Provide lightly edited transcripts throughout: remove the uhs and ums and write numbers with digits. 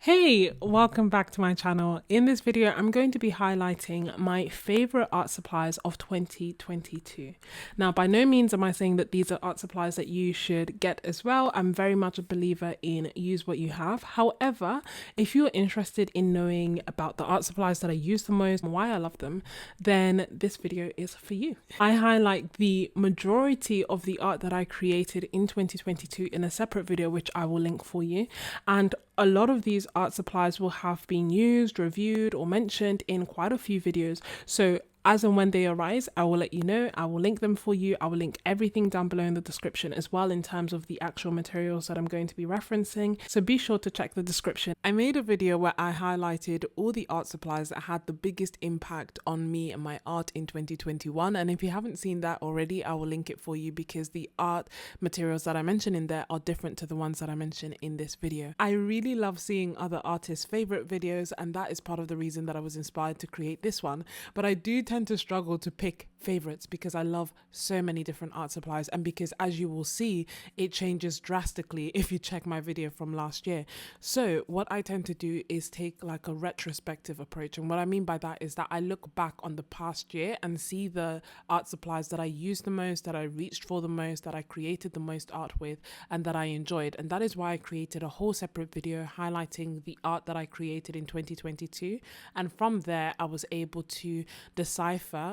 Hey, welcome back to my channel. In this video, I'm going to be highlighting my favorite art supplies of 2022. Now, by no means am I saying that these are art supplies that you should get as well. I'm very much a believer in use what you have. However, if you're interested in knowing about the art supplies that I use the most and why I love them, then this video is for you. I highlight the majority of the art that I created in 2022 in a separate video, which I will link for you. And a lot of these art supplies will have been used, reviewed, or mentioned in quite a few videos. So as and when they arise, I will let you know. I will link them for you. I will link everything down below in the description as well in terms of the actual materials that I'm going to be referencing. So be sure to check the description. I made a video where I highlighted all the art supplies that had the biggest impact on me and my art in 2021. And if you haven't seen that already, I will link it for you because the art materials that I mention in there are different to the ones that I mention in this video. I really love seeing other artists' favorite videos, and that is part of the reason that I was inspired to create this one. But I do tend to struggle to pick favorites because I love so many different art supplies, and because, as you will see, it changes drastically if you check my video from last year. So what I tend to do is take like a retrospective approach, and what I mean by that is that I look back on the past year and see the art supplies that I used the most, that I reached for the most, that I created the most art with, and that I enjoyed. And that is why I created a whole separate video highlighting the art that I created in 2022, and from there I was able to decipher,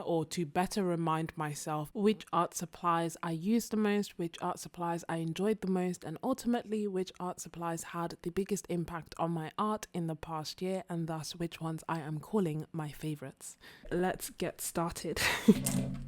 or to better remind myself, which art supplies I used the most, which art supplies I enjoyed the most, and ultimately which art supplies had the biggest impact on my art in the past year, and thus which ones I am calling my favorites. Let's get started.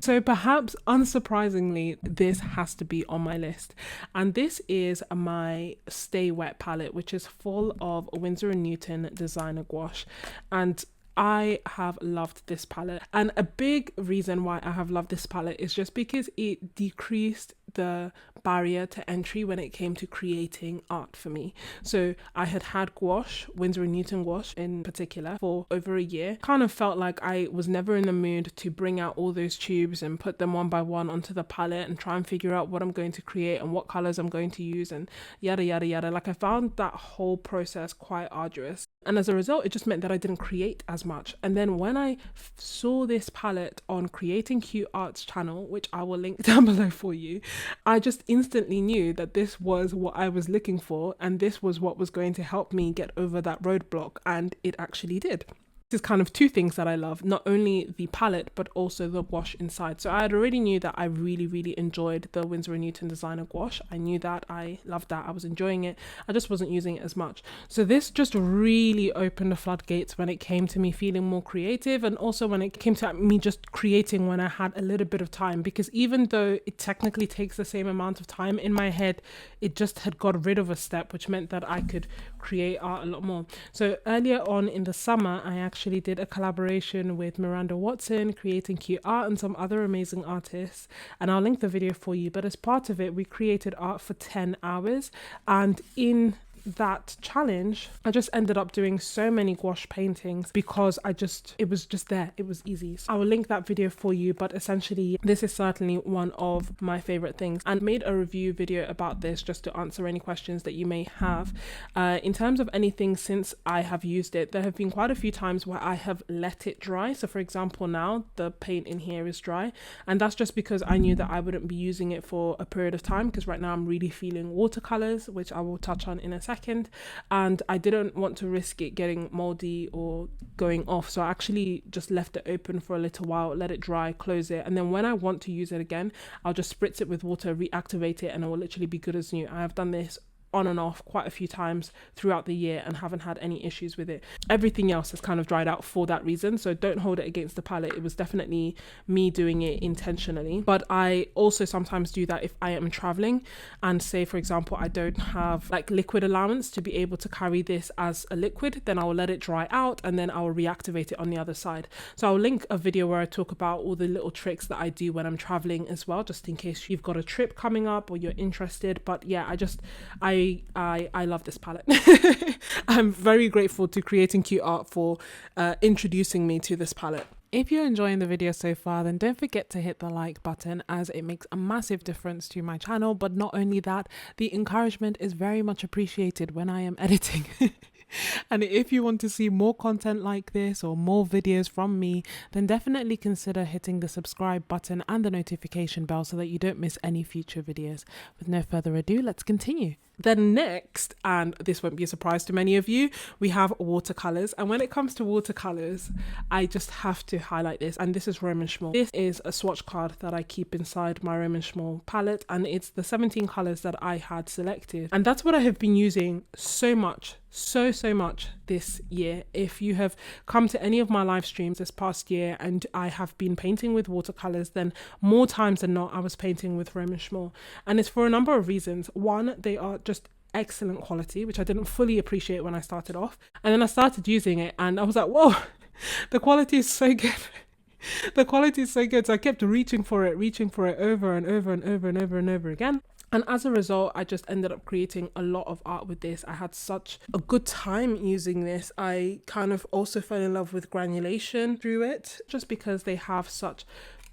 So perhaps unsurprisingly, this has to be on my list, and this is my Stay Wet palette, which is full of Winsor & Newton designer gouache. And I have loved this palette, and a big reason why I have loved this palette is just because it decreased the barrier to entry when it came to creating art for me. So I had gouache, Winsor & Newton gouache in particular, for over a year. Kind of felt like I was never in the mood to bring out all those tubes and put them one by one onto the palette and try and figure out what I'm going to create and what colors I'm going to use and yada yada yada. Like, I found that whole process quite arduous, and as a result it just meant that I didn't create as much. And then when I saw this palette on Creating Cute Art's channel, which I will link down below for you, I just instantly knew that this was what I was looking for, and this was what was going to help me get over that roadblock, and it actually did. This is kind of two things that I love, not only the palette but also the gouache inside. So I had already knew that I really enjoyed the Winsor & Newton designer gouache. I knew that, I loved that, I was enjoying it, I just wasn't using it as much. So this just really opened the floodgates when it came to me feeling more creative, and also when it came to me just creating when I had a little bit of time, because even though it technically takes the same amount of time, in my head it just had got rid of a step, which meant that I could create art a lot more. So earlier on in the summer, I actually did a collaboration with Miranda Watson, Creating Cute Art, and some other amazing artists, and I'll link the video for you. But as part of it, we created art for 10 hours, and in that challenge I just ended up doing so many gouache paintings because it was just there, it was easy. So I will link that video for you, but essentially this is certainly one of my favorite things, and made a review video about this just to answer any questions that you may have. In terms of anything since I have used it, there have been quite a few times where I have let it dry. So for example, now the paint in here is dry, and that's just because I knew that I wouldn't be using it for a period of time, because right now I'm really feeling watercolors, which I will touch on in a second, and I didn't want to risk it getting moldy or going off. So I actually just left it open for a little while, let it dry, close it, and then when I want to use it again, I'll just spritz it with water, reactivate it, and it will literally be good as new. I have done this on and off quite a few times throughout the year and haven't had any issues with it. Everything else has kind of dried out for that reason, so don't hold it against the palette. It was definitely me doing it intentionally. But I also sometimes do that if I am traveling, and say for example I don't have like liquid allowance to be able to carry this as a liquid, then I will let it dry out and then I will reactivate it on the other side. So I'll link a video where I talk about all the little tricks that I do when I'm traveling as well, just in case you've got a trip coming up or you're interested. But yeah, I love this palette. I'm very grateful to Creating Cute Art for introducing me to this palette. If you're enjoying the video so far, then don't forget to hit the like button, as it makes a massive difference to my channel. But not only that, the encouragement is very much appreciated when I am editing. And if you want to see more content like this or more videos from me, then definitely consider hitting the subscribe button and the notification bell so that you don't miss any future videos. With no further ado, let's continue. Then next, and this won't be a surprise to many of you, we have watercolors. And when it comes to watercolors, I just have to highlight this, and this is Roman Szmal. This is a swatch card that I keep inside my Roman Szmal palette, and it's the 17 colors that I had selected. And that's what I have been using so much this year. If you have come to any of my live streams this past year and I have been painting with watercolors, then more times than not I was painting with Roman Szmal, and it's for a number of reasons. One, they are just excellent quality, which I didn't fully appreciate when I started off, and then I started using it and I was like, whoa, the quality is so good. The quality is so good. So I kept reaching for it over and over again. And as a result, I just ended up creating a lot of art with this. I had such a good time using this. I kind of also fell in love with granulation through it, just because they have such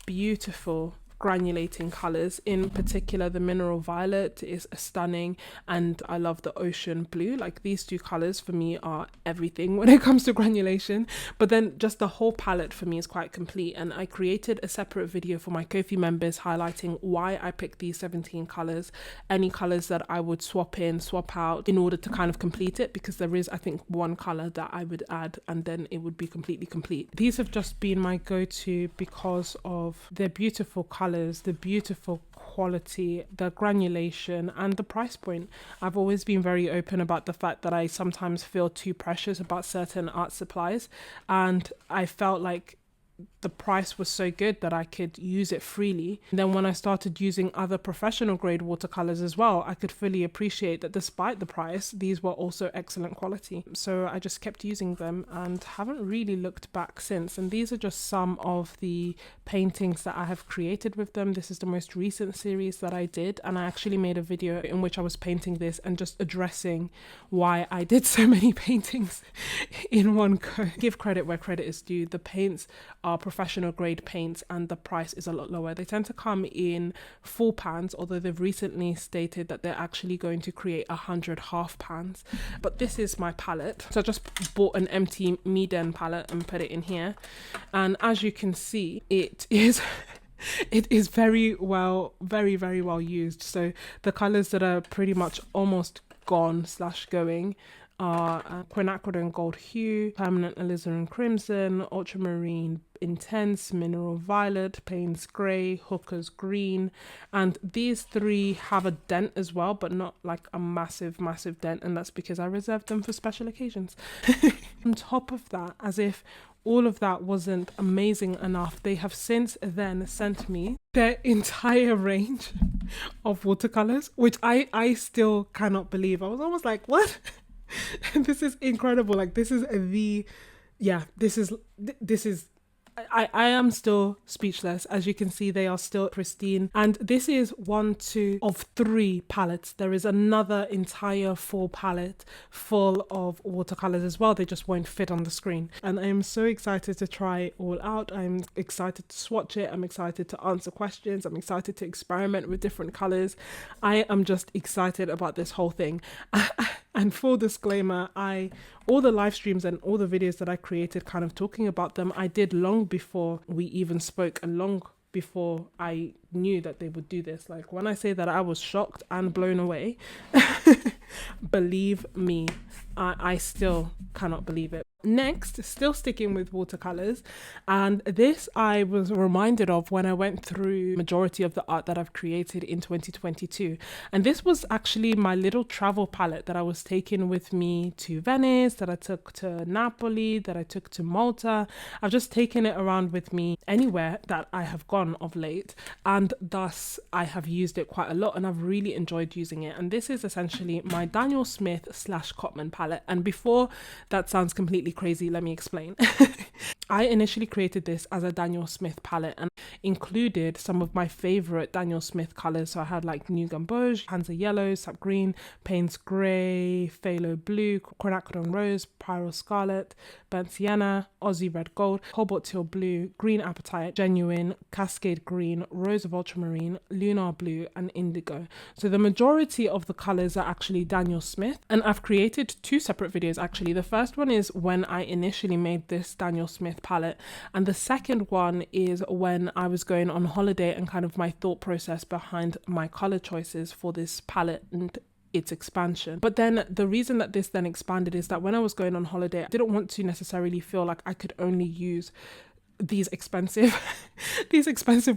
beautiful granulating colors. In particular, the mineral violet is stunning, and I love the ocean blue. Like, these two colors for me are everything when it comes to granulation. But then just the whole palette for me is quite complete, and I created a separate video for my Ko-fi members highlighting why I picked these 17 colors, any colors that I would swap in, swap out in order to kind of complete it, because there is, I think, one color that I would add and then it would be completely complete. These have just been my go-to because of their beautiful colors, the beautiful quality, the granulation, and the price point. I've always been very open about the fact that I sometimes feel too precious about certain art supplies, and I felt like the price was so good that I could use it freely. And then when I started using other professional grade watercolors as well, I could fully appreciate that despite the price, these were also excellent quality. So I just kept using them and haven't really looked back since. And these are just some of the paintings that I have created with them. This is the most recent series that I did, and I actually made a video in which I was painting this and just addressing why I did so many paintings in one go. Give credit where credit is due. The paints are professional grade paints and the price is a lot lower. They tend to come in full pans, although they've recently stated that they're actually going to create 100 half pans. But this is my palette. So I just bought an empty Miden palette and put it in here, and as you can see, it is very well used. So the colors that are pretty much almost gone / going are quinacridone gold hue, permanent alizarin crimson, ultramarine intense, mineral violet, Payne's grey, hooker's green, and these three have a dent as well, but not like a massive dent, and that's because I reserved them for special occasions. On top of that, as if all of that wasn't amazing enough, they have since then sent me their entire range of watercolors, which I still cannot believe. I was almost like, what? This is incredible. Like, this is I am still speechless. As you can see, they are still pristine. And this is 1, 2 of 3 palettes. There is another entire 4 palette full of watercolors as well. They just won't fit on the screen. And I am so excited to try it all out. I'm excited to swatch it. I'm excited to answer questions. I'm excited to experiment with different colors. I am just excited about this whole thing. And full disclaimer, all the live streams and all the videos that I created kind of talking about them, I did long before we even spoke and long before I knew that they would do this. Like, when I say that I was shocked and blown away, believe me, I still cannot believe it. Next, still sticking with watercolors, and this I was reminded of when I went through majority of the art that I've created in 2022, and this was actually my little travel palette that I was taking with me to Venice, that I took to Napoli, that I took to Malta. I've just taken it around with me anywhere that I have gone of late, and thus I have used it quite a lot and I've really enjoyed using it. And this is essentially my Daniel Smith / Cotman palette, and before that sounds completely crazy, let me explain. I initially created this as a Daniel Smith palette and included some of my favorite Daniel Smith colors. So I had like New Gamboge, Hansa Yellow, Sap Green, Payne's Grey, Phthalo Blue, Quinacridone Rose, Pyro Scarlet, Burnt Sienna, Aussie Red Gold, Cobalt Teal Blue, Green Apatite, Genuine, Cascade Green, Rose of Ultramarine, Lunar Blue, and Indigo. So the majority of the colors are actually Daniel Smith, and I've created two separate videos actually. The first one is when I initially made this Daniel Smith palette, and the second one is when I was going on holiday and kind of my thought process behind my color choices for this palette and its expansion. But then the reason that this then expanded is that when I was going on holiday, I didn't want to necessarily feel like I could only use these expensive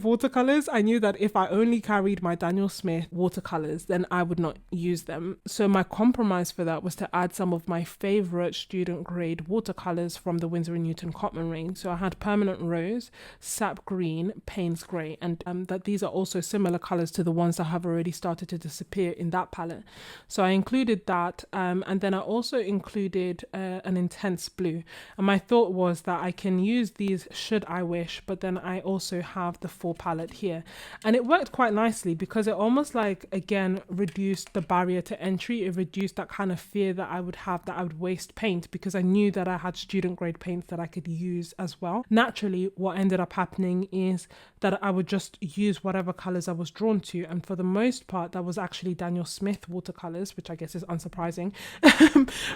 watercolors. I knew that if I only carried my Daniel Smith watercolors, then I would not use them. So my compromise for that was to add some of my favorite student grade watercolors from the Winsor & Newton Cotman range. So I had Permanent Rose, Sap Green, Payne's Grey, and that these are also similar colors to the ones that have already started to disappear in that palette. So I included that, and then I also included an intense blue. And my thought was that I can use these should I wish, but then I also have the full palette here. And it worked quite nicely because it almost like, again, reduced the barrier to entry. It reduced that kind of fear that I would have that I would waste paint, because I knew that I had student grade paints that I could use as well. Naturally, what ended up happening is that I would just use whatever colors I was drawn to. And for the most part, that was actually Daniel Smith watercolors, which I guess is unsurprising.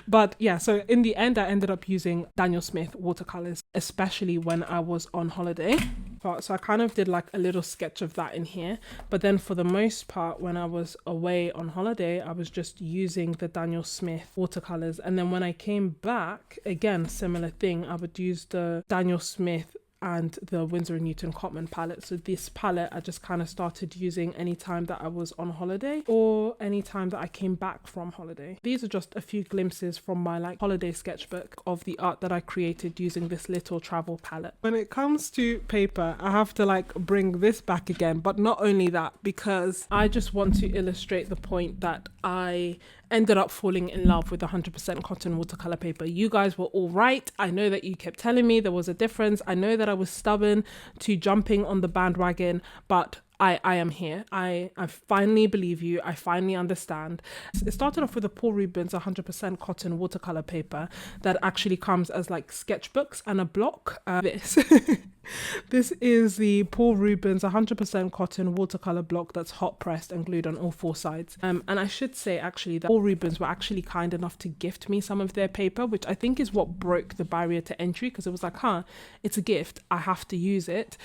But yeah, so in the end, I ended up using Daniel Smith watercolors, especially when I was on holiday. So I kind of did like a little sketch of that in here. But then for the most part, when I was away on holiday, I was just using the Daniel Smith watercolors. And then when I came back, again, similar thing, I would use the Daniel Smith and the Winsor & Newton Cotman palette. So this palette I just kind of started using anytime that I was on holiday or anytime that I came back from holiday. These are just a few glimpses from my like holiday sketchbook of the art that I created using this little travel palette. When it comes to paper, I have to like bring this back again, but not only that, because I just want to illustrate the point that I ended up falling in love with 100% cotton watercolor paper. You guys were all right. I know that you kept telling me there was a difference. I know that I was stubborn to jumping on the bandwagon, but I am here. I finally believe you. I finally understand. It started off with a Paul Rubens 100% cotton watercolor paper that actually comes as like sketchbooks and a block. This is the Paul Rubens 100% cotton watercolor block that's hot pressed and glued on all four sides. And I should say actually that Paul Rubens were actually kind enough to gift me some of their paper, which I think is what broke the barrier to entry, because it was like, it's a gift, I have to use it.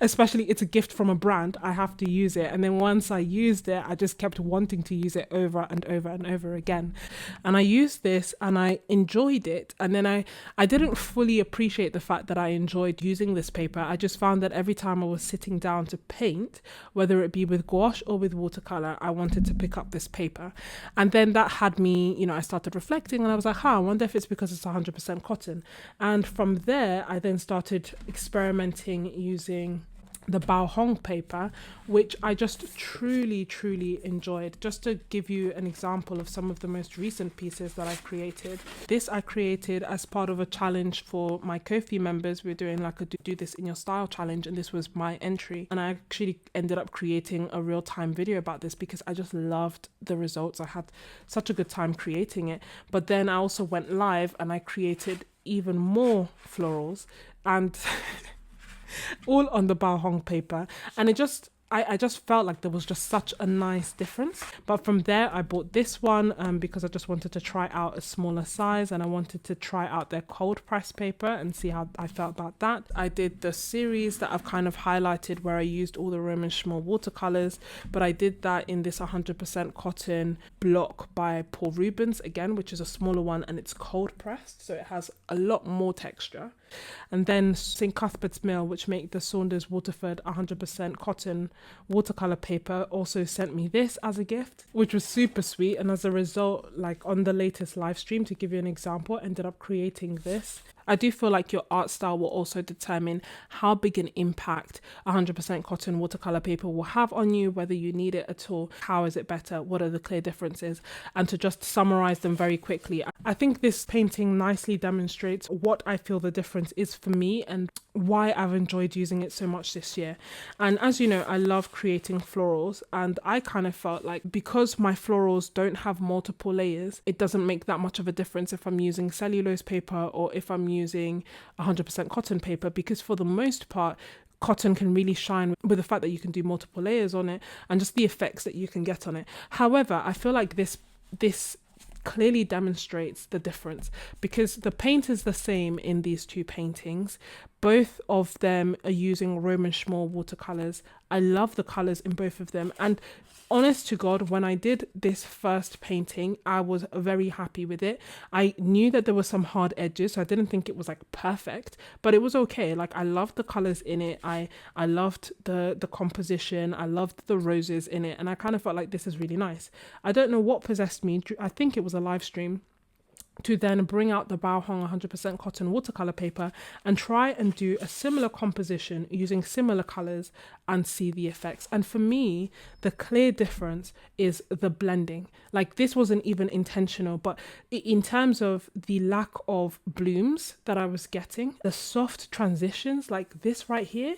Especially it's a gift from a brand, I have to use it. And then once I used it, I just kept wanting to use it over and over and over again. And I used this and I enjoyed it. And then I didn't fully appreciate the fact that I enjoyed using this paper. I just found that every time I was sitting down to paint, whether it be with gouache or with watercolor, I wanted to pick up this paper. And then that had me, I started reflecting and I was like, I wonder if it's because it's 100% cotton. And from there, I then started experimenting using the Bao Hong paper, which I just truly enjoyed. Just to give you an example of some of the most recent pieces that I've created. This I created as part of a challenge for my Ko-fi members. We're doing like a do this in your style challenge, and this was my entry. And I actually ended up creating a real-time video about this because I just loved the results. I had such a good time creating it. But then I also went live and I created even more florals and all on the Bao Hong paper, and I just felt like there was just such a nice difference. But from there I bought this one because I just wanted to try out a smaller size, and I wanted to try out their cold press paper and see how I felt about that. I did the series that I've kind of highlighted where I used all the Roman Szmal watercolors, but I did that in this 100% cotton block by Paul Rubens again, which is a smaller one, and it's cold pressed, so it has a lot more texture. And then St. Cuthbert's Mill, which make the Saunders Waterford 100% cotton watercolor paper, also sent me this as a gift, which was super sweet. And as a result, like on the latest live stream, to give you an example, ended up creating this. I do feel like your art style will also determine how big an impact 100% cotton watercolor paper will have on you, whether you need it at all, how is it better, what are the clear differences. And to just summarize them very quickly, I think this painting nicely demonstrates what I feel the difference difference is for me and why I've enjoyed using it so much this year. And as you know, I love creating florals, and I kind of felt like because my florals don't have multiple layers, it doesn't make that much of a difference if I'm using cellulose paper or if I'm using 100% cotton paper, because for the most part, cotton can really shine with the fact that you can do multiple layers on it and just the effects that you can get on it. However, I feel like this clearly demonstrates the difference, because the paint is the same in these two paintings. Both of them are using Roman Szmal watercolors. I love the colors in both of them, and honest to God, when I did this first painting, I was very happy with it. I knew that there were some hard edges, so I didn't think it was like perfect, but it was okay. Like, I loved the colors in it. I loved the composition. I loved the roses in it, and I kind of felt like this is really nice. I don't know what possessed me. I think it was a live stream, to then bring out the Bauhong 100% cotton watercolor paper and try and do a similar composition using similar colors and see the effects. And for me, the clear difference is the blending. Like, this wasn't even intentional, but in terms of the lack of blooms that I was getting, the soft transitions, like this right here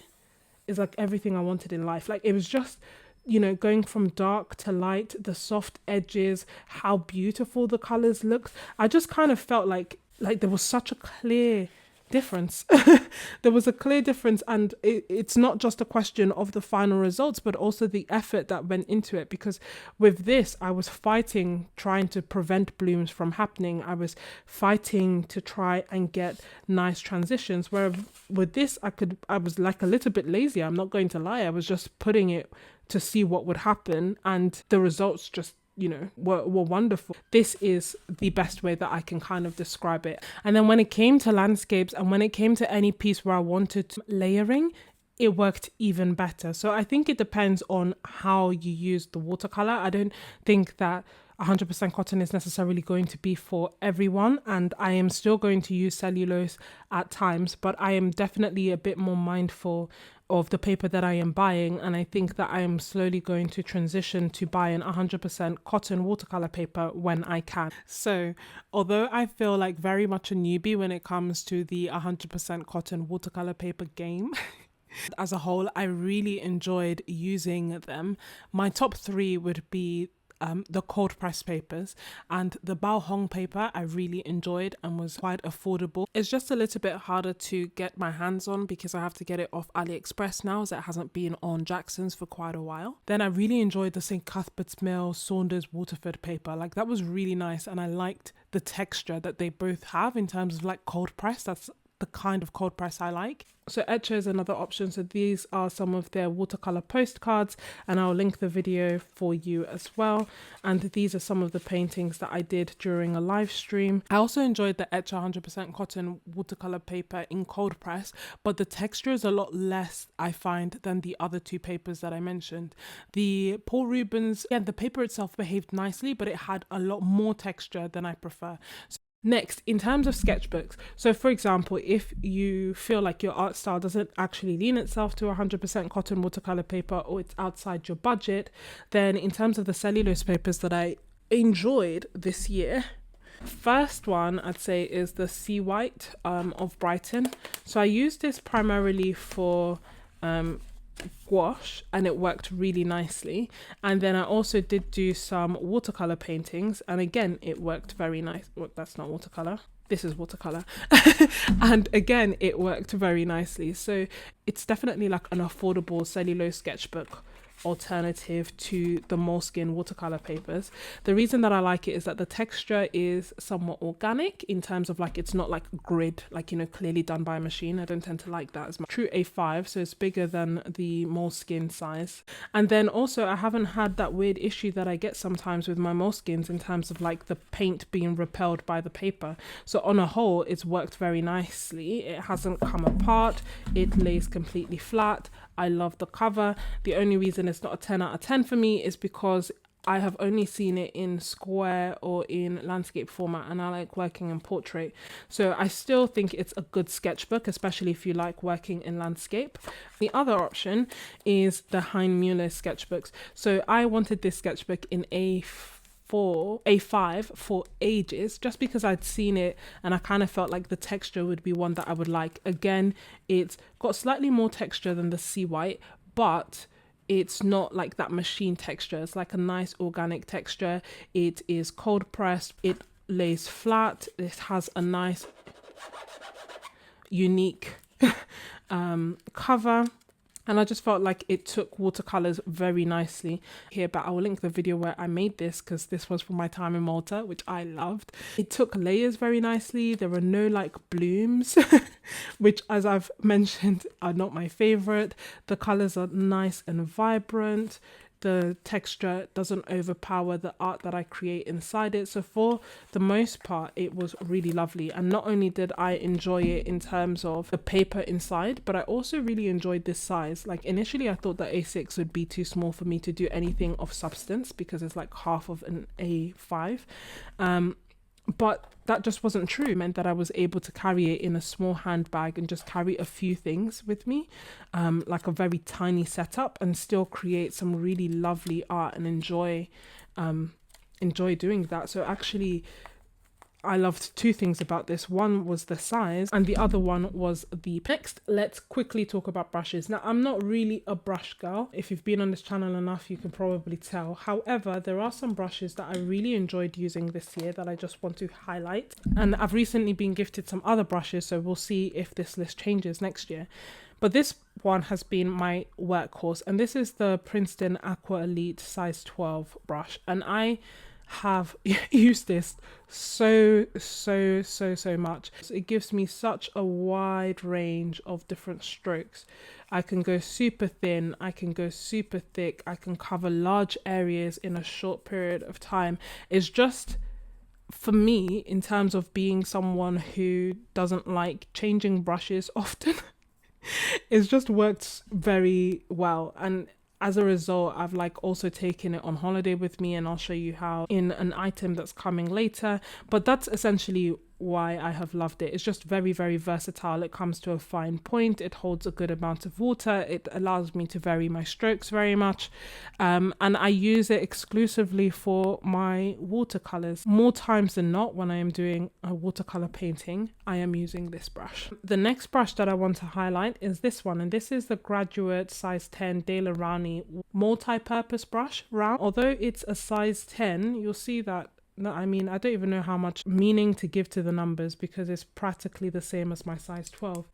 is like everything I wanted in life. Like, it was just, you know, going from dark to light, the soft edges, how beautiful the colors looked. I just kind of felt like there was such a clear difference. There was a clear difference, and it's not just a question of the final results, but also the effort that went into it. Because with this, I was fighting, trying to prevent blooms from happening. I was fighting to try and get nice transitions, where with this, I was like a little bit lazy. I'm not going to lie. I was just putting it to see what would happen, and the results just, you know, were wonderful. This is the best way that I can kind of describe it. And then when it came to landscapes and when it came to any piece where I wanted layering, it worked even better. So I think it depends on how you use the watercolor. I don't think that 100% cotton is necessarily going to be for everyone, and I am still going to use cellulose at times, but I am definitely a bit more mindful of the paper that I am buying, and I think that I am slowly going to transition to buying 100% cotton watercolor paper when I can. So although I feel like very much a newbie when it comes to the 100% cotton watercolor paper game, as a whole, I really enjoyed using them. My top three would be the cold press papers, and the Bauhong paper I really enjoyed and was quite affordable. It's just a little bit harder to get my hands on because I have to get it off AliExpress now, as it hasn't been on Jackson's for quite a while. Then I really enjoyed the St. Cuthbert's Mill Saunders Waterford paper. Like, that was really nice, and I liked the texture that they both have in terms of like cold press. That's the kind of cold press I like. So Etcher is another option. So these are some of their watercolor postcards, and I'll link the video for you as well. And these are some of the paintings that I did during a live stream. I also enjoyed the Etcher 100% cotton watercolor paper in cold press, but the texture is a lot less, I find, than the other two papers that I mentioned. The Paul Rubens, yeah, the paper itself behaved nicely, but it had a lot more texture than I prefer. Next, in terms of sketchbooks, so for example, if you feel like your art style doesn't actually lean itself to 100% cotton watercolor paper, or it's outside your budget, then in terms of the cellulose papers that I enjoyed this year, first one I'd say is the Seawhite of Brighton. So I used this primarily for gouache, and it worked really nicely. And then I also did do some watercolor paintings, and again it worked very nice. Well, that's not watercolor, this is watercolor. And again it worked very nicely. So it's definitely like an affordable cellulose sketchbook alternative to the moleskin watercolor papers. The reason that I like it is that the texture is somewhat organic in terms of like, it's not like grid, like, you know, clearly done by a machine. I don't tend to like that as much. True A5, so it's bigger than the moleskin size. And then also I haven't had that weird issue that I get sometimes with my moleskins in terms of like the paint being repelled by the paper. So on a whole, it's worked very nicely. It hasn't come apart. It lays completely flat. I love the cover. The only reason it's not a 10 out of 10 for me is because I have only seen it in square or in landscape format, and I like working in portrait. So I still think it's a good sketchbook, especially if you like working in landscape. The other option is the Hahnemühle sketchbooks. So I wanted this sketchbook in A5 A5 for ages, just because I'd seen it and I kind of felt like the texture would be one that I would like. Again, it's got slightly more texture than the Seawhite, but it's not like that machine texture. It's like a nice organic texture. It is cold pressed, it lays flat, it has a nice unique cover, and I just felt like it took watercolors very nicely here. But I will link the video where I made this, because this was from my time in Malta, which I loved. It took layers very nicely. There were no like blooms which, as I've mentioned, are not my favorite. The colors are nice and vibrant. The texture doesn't overpower the art that I create inside it. So for the most part, it was really lovely. And not only did I enjoy it in terms of the paper inside, but I also really enjoyed this size. Like initially I thought that A6 would be too small for me to do anything of substance, because it's like half of an A5. But that just wasn't true. It meant that I was able to carry it in a small handbag and just carry a few things with me, like a very tiny setup, and still create some really lovely art and enjoy doing that. So actually, I loved two things about this. One was the size, and the other one was the... Next, let's quickly talk about brushes. Now, I'm not really a brush girl. If you've been on this channel enough, you can probably tell. However, there are some brushes that I really enjoyed using this year that I just want to highlight. And I've recently been gifted some other brushes, so we'll see if this list changes next year. But this one has been my workhorse, and this is the Princeton Aqua Elite size 12 brush. And I have used this so much. It gives me such a wide range of different strokes. I can go super thin, I can go super thick, I can cover large areas in a short period of time. It's just, for me, in terms of being someone who doesn't like changing brushes often, it's just worked very well. And as a result, I've like also taken it on holiday with me, and I'll show you how in an item that's coming later. But that's essentially why I have loved it. It's just very versatile. It comes to a fine point. It holds a good amount of water. It allows me to vary my strokes very much. And I use it exclusively for my watercolors. More times than not, when I am doing a watercolor painting, I am using this brush. The next brush that I want to highlight is this one, and this is the Graduate size 10 De La Rowney multi-purpose brush round. Although it's a size 10, you'll see that, no, I mean, I don't even know how much meaning to give to the numbers, because it's practically the same as my size 12.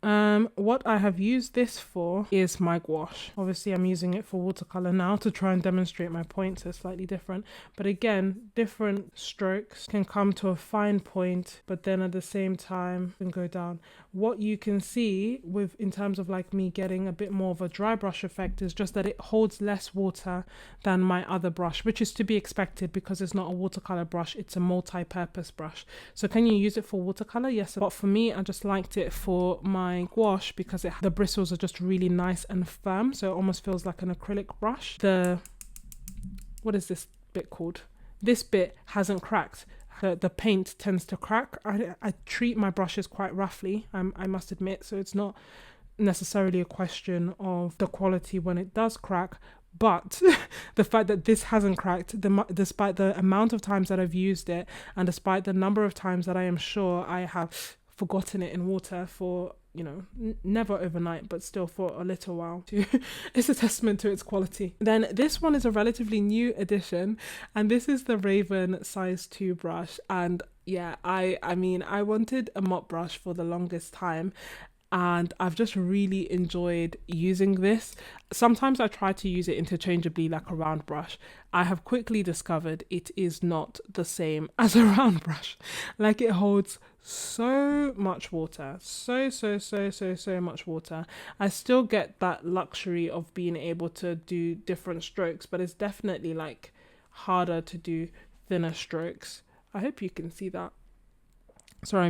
What I have used this for is my gouache. Obviously, I'm using it for watercolor now to try and demonstrate my point, so it's slightly different. But again, different strokes can come to a fine point, but then at the same time can go down. What you can see with, in terms of like me getting a bit more of a dry brush effect, is just that it holds less water than my other brush, which is to be expected because it's not a watercolor brush, it's a multi-purpose brush. So can you use it for watercolor? Yes, but for me, I just liked it for my gouache because the bristles are just really nice and firm, so it almost feels like an acrylic brush. What is this bit called? This bit hasn't cracked. The paint tends to crack. I treat my brushes quite roughly, I must admit, so it's not necessarily a question of the quality when it does crack, but the fact that this hasn't cracked, despite the amount of times that I've used it, and despite the number of times that I am sure I have forgotten it in water for, you know, never overnight, but still for a little while, it's a testament to its quality. Then this one is a relatively new addition, and this is the Raven size 2 brush. And yeah, I mean, I wanted a mop brush for the longest time, and I've just really enjoyed using this. Sometimes I try to use it interchangeably like a round brush. I have quickly discovered it is not the same as a round brush. Like, it holds so much water, so much water. I still get that luxury of being able to do different strokes, but it's definitely like harder to do thinner strokes. I hope you can see that. Sorry,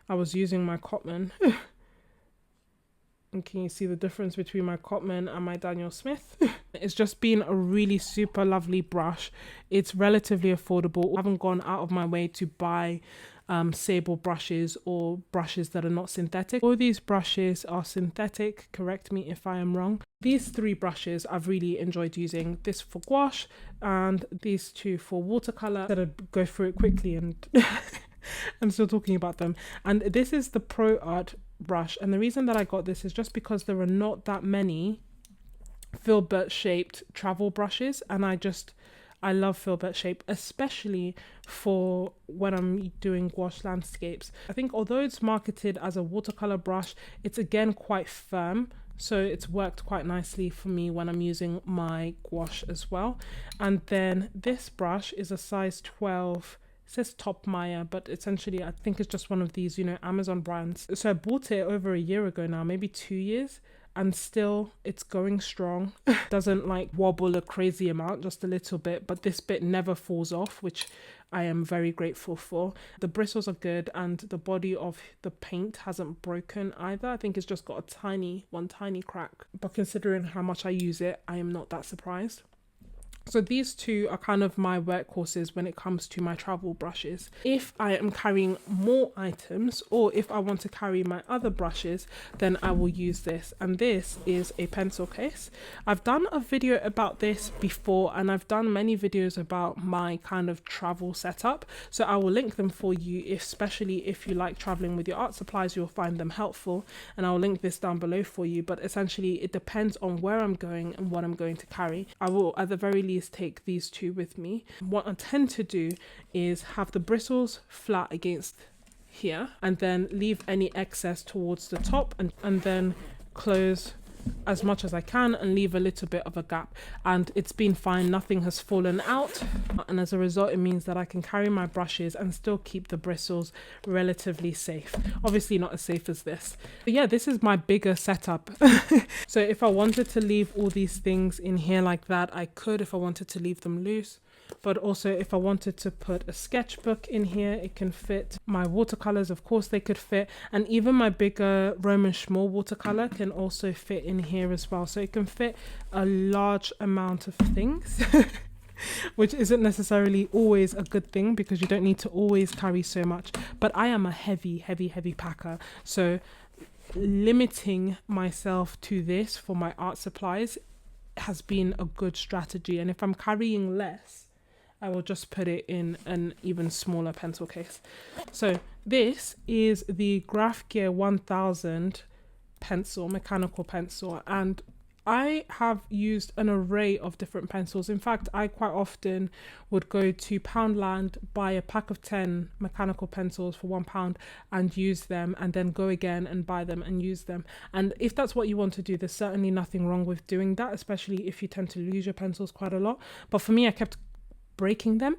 I was using my Cotman. And can you see the difference between my Cotman and my Daniel Smith? It's just been a really super lovely brush. It's relatively affordable. I haven't gone out of my way to buy sable brushes or brushes that are not synthetic. All these brushes are synthetic, correct me if I am wrong. These three brushes I've really enjoyed using. This for gouache and these two for watercolor. That I'd go through it quickly and I'm still talking about them. And this is the Pro Art brush, and the reason that I got this is just because there are not that many filbert shaped travel brushes, and I love filbert shape, especially for when I'm doing gouache landscapes. I think although it's marketed as a watercolor brush, it's again quite firm, so it's worked quite nicely for me when I'm using my gouache as well. And then this brush is a size 12. It says Top Maya, but essentially I think it's just one of these, you know, Amazon brands. So I bought it over a year ago now, maybe 2 years, and still it's going strong. Doesn't like wobble a crazy amount, just a little bit, but this bit never falls off, which I am very grateful for. The bristles are good, and the body of the paint hasn't broken either. I think it's just got one tiny crack, but considering how much I use it, I am not that surprised. So these two are kind of my workhorses when it comes to my travel brushes. If I am carrying more items, or if I want to carry my other brushes, then I will use this. And this is a pencil case. I've done a video about this before, and I've done many videos about my kind of travel setup. So I will link them for you, especially if you like traveling with your art supplies, you'll find them helpful. And I'll link this down below for you. But essentially it depends on where I'm going and what I'm going to carry. I will at the very least take these two with me. What I tend to do is have the bristles flat against here, and then leave any excess towards the top, and then close as much as I can and leave a little bit of a gap, and it's been fine. Nothing has fallen out, and as a result it means that I can carry my brushes and still keep the bristles relatively safe. Obviously not as safe as this, but yeah, this is my bigger setup. So if I wanted to leave all these things in here like that, I could. If I wanted to leave them loose, but also if I wanted to put a sketchbook in here, it can fit. My watercolors, of course, they could fit, and even my bigger Roman Szmal watercolor can also fit in here as well. So it can fit a large amount of things. Which isn't necessarily always a good thing, because you don't need to always carry so much. But I am a heavy packer, so limiting myself to this for my art supplies has been a good strategy. And if I'm carrying less, I will just put it in an even smaller pencil case. So this is the Graphgear 1000 pencil, mechanical pencil, and I have used an array of different pencils. In fact, I quite often would go to Poundland, buy a pack of 10 mechanical pencils for £1 and use them, and then go again and buy them and use them. And if that's what you want to do, there's certainly nothing wrong with doing that, especially if you tend to lose your pencils quite a lot. But for me, I kept breaking them,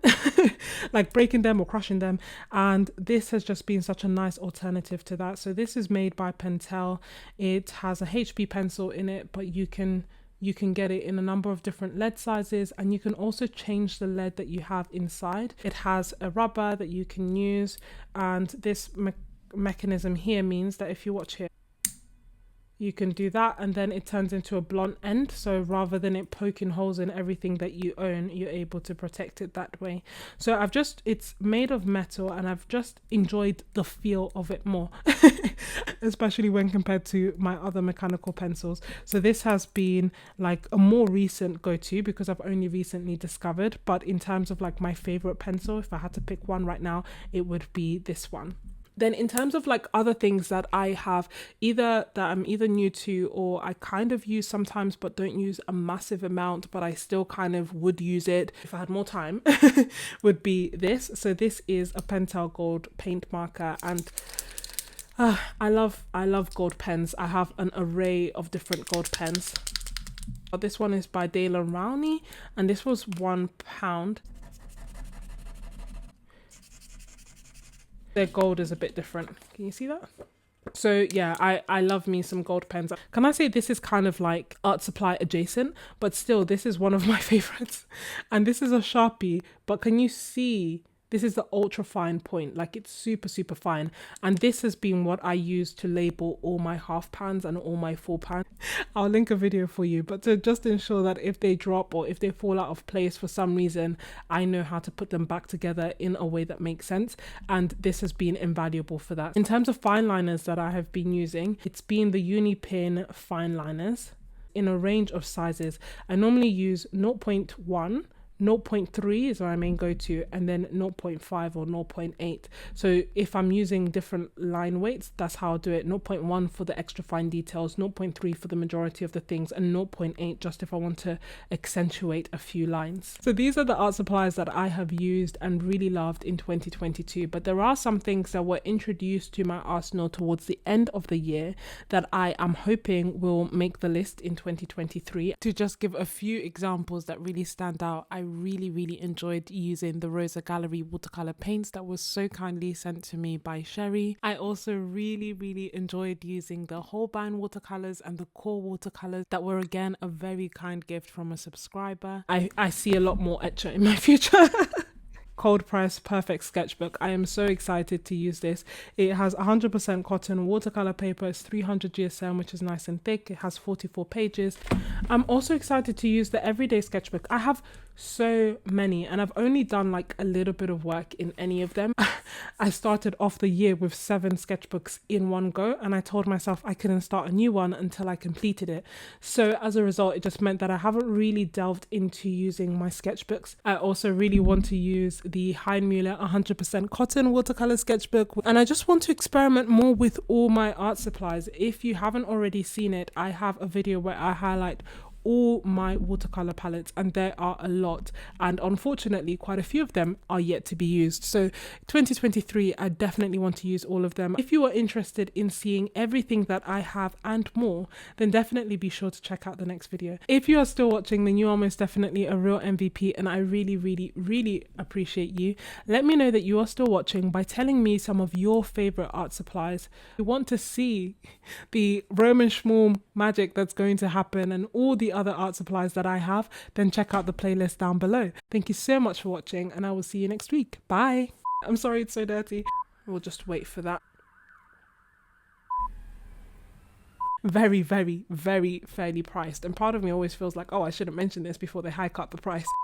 like breaking them or crushing them, and this has just been such a nice alternative to that. So this is made by Pentel. It has a HB pencil in it, but you can get it in a number of different lead sizes, and you can also change the lead that you have inside. It has a rubber that you can use, and this mechanism here means that if you watch here, you can do that, and then it turns into a blunt end. So rather than it poking holes in everything that you own, you're able to protect it that way. So it's made of metal, and I've just enjoyed the feel of it more, especially when compared to my other mechanical pencils. So this has been like a more recent go-to, because I've only recently discovered. But in terms of like my favorite pencil, if I had to pick one right now, it would be this one. Then in terms of like other things that I have, I'm either new to, or I kind of use sometimes but don't use a massive amount, but I still kind of would use it if I had more time, would be this. So this is a Pentel gold paint marker, and I love gold pens. I have an array of different gold pens. This one is by Rowney, and this was £1. Their gold is a bit different. Can you see that? So yeah, I love me some gold pens. Can I say this is kind of like art supply adjacent, but still this is one of my favorites. And this is a Sharpie, but can you see This is the ultra fine point, like it's super, super fine. And this has been what I use to label all my half pans and all my full pans. I'll link a video for you, but to just ensure that if they drop or if they fall out of place for some reason, I know how to put them back together in a way that makes sense. And this has been invaluable for that. In terms of fine liners that I have been using, it's been the UniPin fine liners in a range of sizes. I normally use 0.1, 0.3 is my main go-to, and then 0.5 or 0.8. So if I'm using different line weights, that's how I'll do it. 0.1 for the extra fine details, 0.3 for the majority of the things, and 0.8 just if I want to accentuate a few lines. So these are the art supplies that I have used and really loved in 2022, but there are some things that were introduced to my arsenal towards the end of the year that I am hoping will make the list in 2023. To just give a few examples that really stand out, I really enjoyed using the Rosa Gallery watercolor paints that was so kindly sent to me by Sherry. I also really enjoyed using the Holbein watercolors and the core watercolors that were again a very kind gift from a subscriber. I see a lot more Etcher in my future. Cold press perfect sketchbook. I am so excited to use this. It has 100% cotton watercolor paper. It's 300 GSM, which is nice and thick. It has 44 pages. I'm also excited to use the everyday sketchbook. I have so many and I've only done like a little bit of work in any of them. I started off the year with 7 sketchbooks in one go, and I told myself I couldn't start a new one until I completed it. So as a result, it just meant that I haven't really delved into using my sketchbooks. I also really want to use the Hahnemühle 100% cotton watercolor sketchbook, and I just want to experiment more with all my art supplies. If you haven't already seen it, I have a video where I highlight all my watercolor palettes, and there are a lot, and unfortunately quite a few of them are yet to be used. So 2023, I definitely want to use all of them. If you are interested in seeing everything that I have and more, then definitely be sure to check out the next video. If you are still watching, then you are most definitely a real MVP, and I really appreciate you. Let me know that you are still watching by telling me some of your favorite art supplies. If you want to see the Roman Szmal magic that's going to happen and all the other art supplies that I have, then check out the playlist down below. Thank you so much for watching, and I will see you next week. Bye. I'm sorry it's so dirty. We'll just wait for that. Very fairly priced, and part of me always feels like, oh, I shouldn't mention this before they hike up the price.